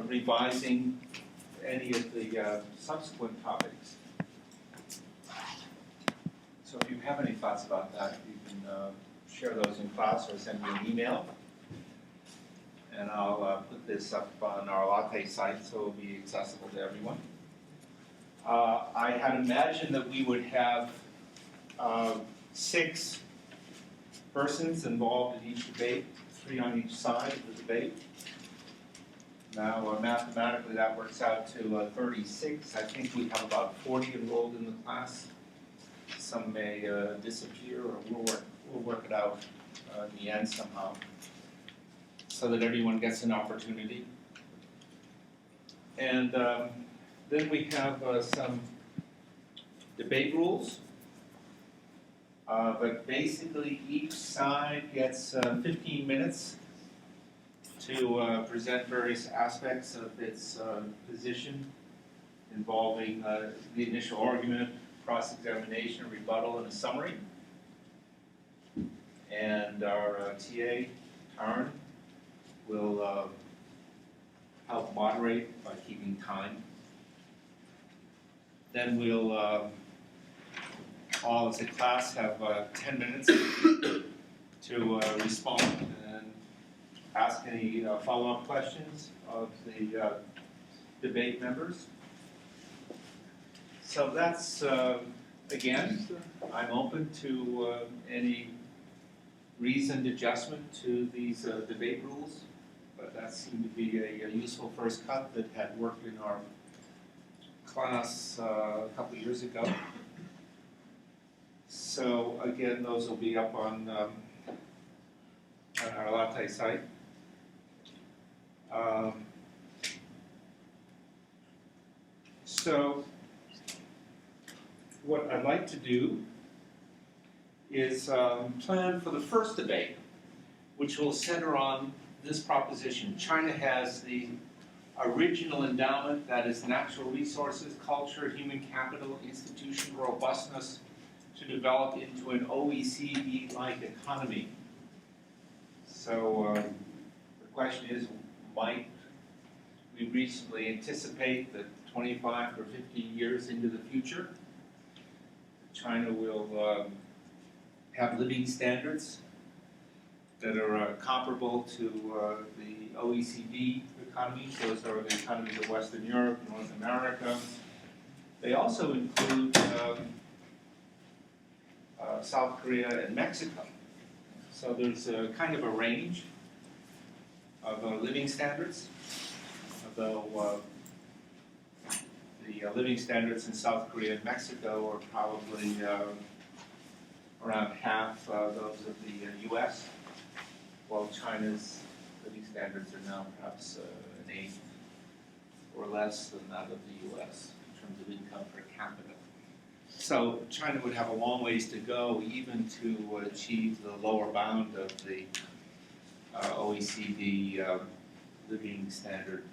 revising any of the subsequent topics. So if you have any thoughts about that, you can share those in class or send me an email. And I'll put this up on our Latte site so it'll be accessible to everyone. I had imagined that we would have 6 persons involved in each debate, 3 on each side of the debate. Now, mathematically, that works out to 36. I think we have about 40 enrolled in the class. Some may disappear, or we'll work it out in the end somehow, so that everyone gets an opportunity. And then we have some debate rules. But basically, each side gets 15 minutes to present various aspects of its position involving the initial argument, cross-examination, rebuttal, and a summary. And our TA, Karen, will help moderate by keeping time. Then we'll all as a class have 10 minutes to respond and ask any follow-up questions of the debate members. So that's, again, I'm open to any reasoned adjustment to these debate rules, but that seemed to be a useful first cut that had worked in our class a couple years ago. So again, those will be up on our Latte site. So what I'd like to do is plan for the first debate, which will center on this proposition. China has the original endowment, that is natural resources, culture, human capital, institutional robustness, to develop into an OECD-like economy. So the question is, might we reasonably anticipate that 25 or 50 years into the future, China will have living standards that are comparable to the OECD economies? Those are the economies of Western Europe, North America. They also include South Korea and Mexico. So there's a kind of a range of living standards, although the living standards in South Korea and Mexico are probably around half those of the U.S., while China's living standards are now perhaps an eighth or less than that of the U.S. in terms of income per capita. So China would have a long ways to go even to achieve the lower bound of the OECD living standard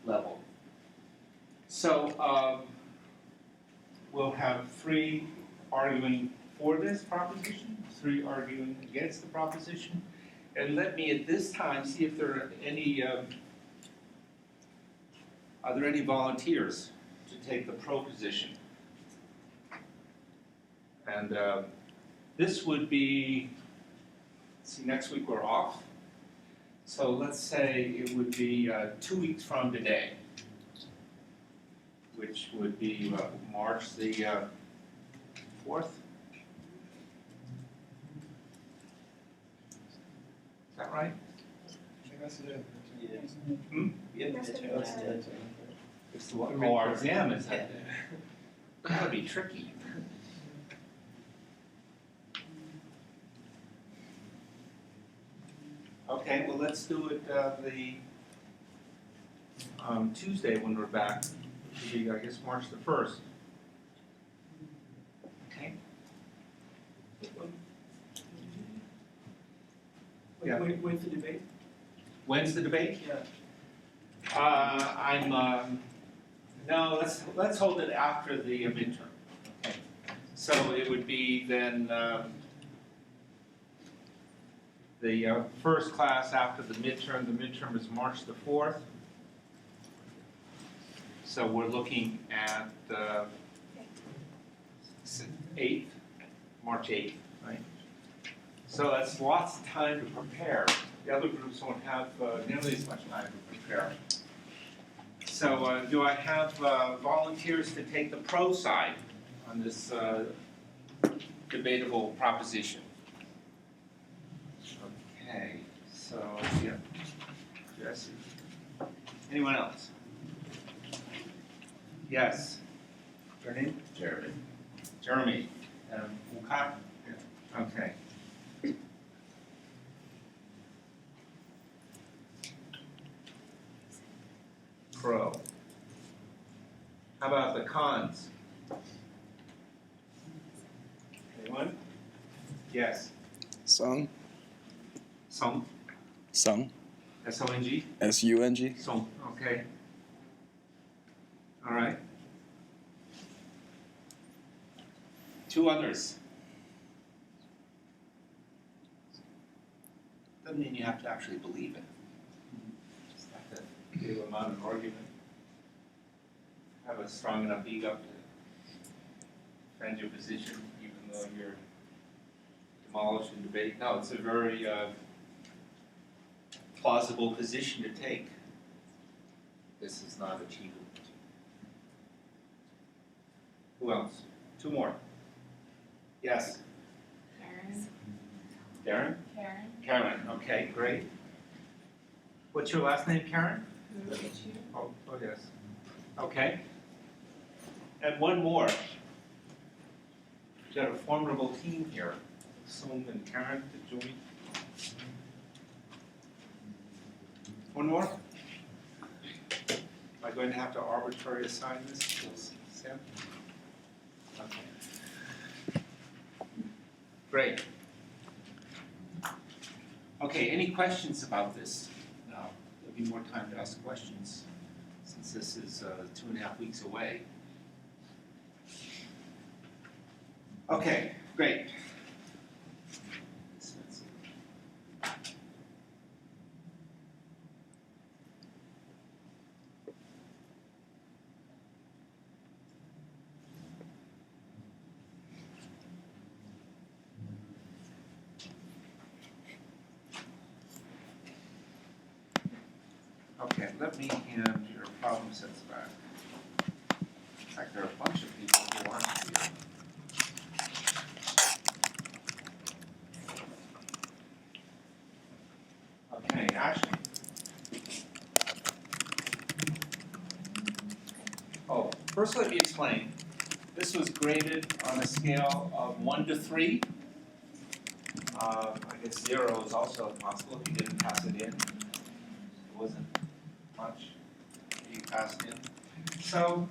level. So we'll have 3 arguing for this proposition, 3 arguing against the proposition, and let me at this time see if there are any volunteers to take the pro position. And this would be, let's see, next week we're off. So let's say it would be 2 weeks from today, which would be March the 4th. Is that right? It's the what? Oh, our exam is that day. That would be tricky. Okay, well, let's do it the Tuesday when we're back, which would be, I guess, March the 1st. Okay. Yeah. When's the debate? When's the debate? Yeah. No, let's hold it after the midterm. Okay. So it would be then The first class after the midterm is March the 4th. So we're looking at 8th, March 8th, right? So that's lots of time to prepare. The other groups won't have nearly as much time to prepare. So do I have volunteers to take the pro side on this debatable proposition? Okay, so yeah, Jesse. Anyone else? Yes. Your name? Jeremy. Jeremy. Wukai? Yeah. Okay. Pro. How about the cons? Anyone? Yes. Sung. Song. Sung. S-O-N-G? S-U-N-G. Song. Okay. All right. Two others. Doesn't mean you have to actually believe it. Just have to give them out an argument. Have a strong enough ego to defend your position, even though you're demolished in debate. No, it's a very plausible position to take. This is not achievable. Who else? Two more. Yes. Karen. Darren? Karen. Karen, okay, great. What's your last name, Karen? Oh, yes. Okay. And one more. We've got a formidable team here. Sung and Karen to join. One more? Am I going to have to arbitrarily assign this to Sam? Okay. Great. Okay, any questions about this? No, there'll be more time to ask questions since this is 2.5 weeks away. Okay, great. Okay, let me hand your problem sets back. In fact, there are a bunch of people who aren't here. Okay, Ashley. Oh, first let me explain. This was graded on a scale of 1 to 3. I guess 0 is also possible if you didn't pass it in. It wasn't much you passed in. So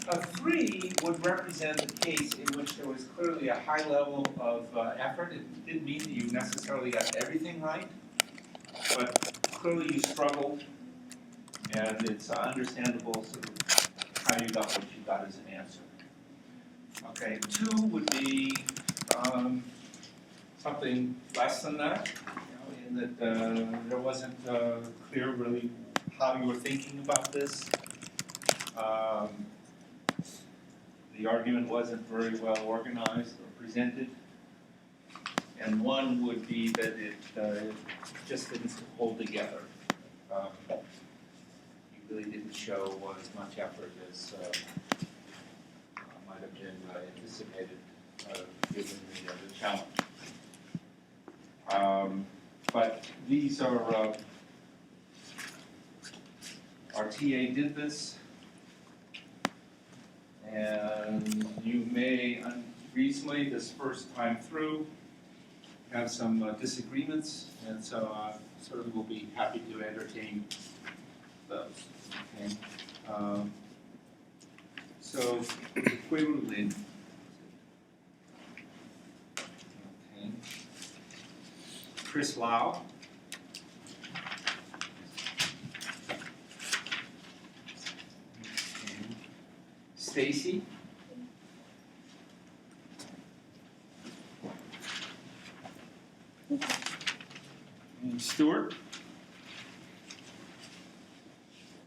a 3 would represent a case in which there was clearly a high level of effort. It didn't mean that you necessarily got everything right, but clearly you struggled, and it's understandable sort of how you got what you got as an answer. Okay, 2 would be something less than that, in that there wasn't clear really how you were thinking about this. The argument wasn't very well organized or presented. And 1 would be that it just didn't hold together. You really didn't show as much effort as might have been anticipated given the challenge. But these are, our TA did this, and you may unreasonably this first time through have some disagreements, and so certainly we'll be happy to entertain those. Okay. So, Hui Lin. Okay. Chris Lau. Okay. Stacy.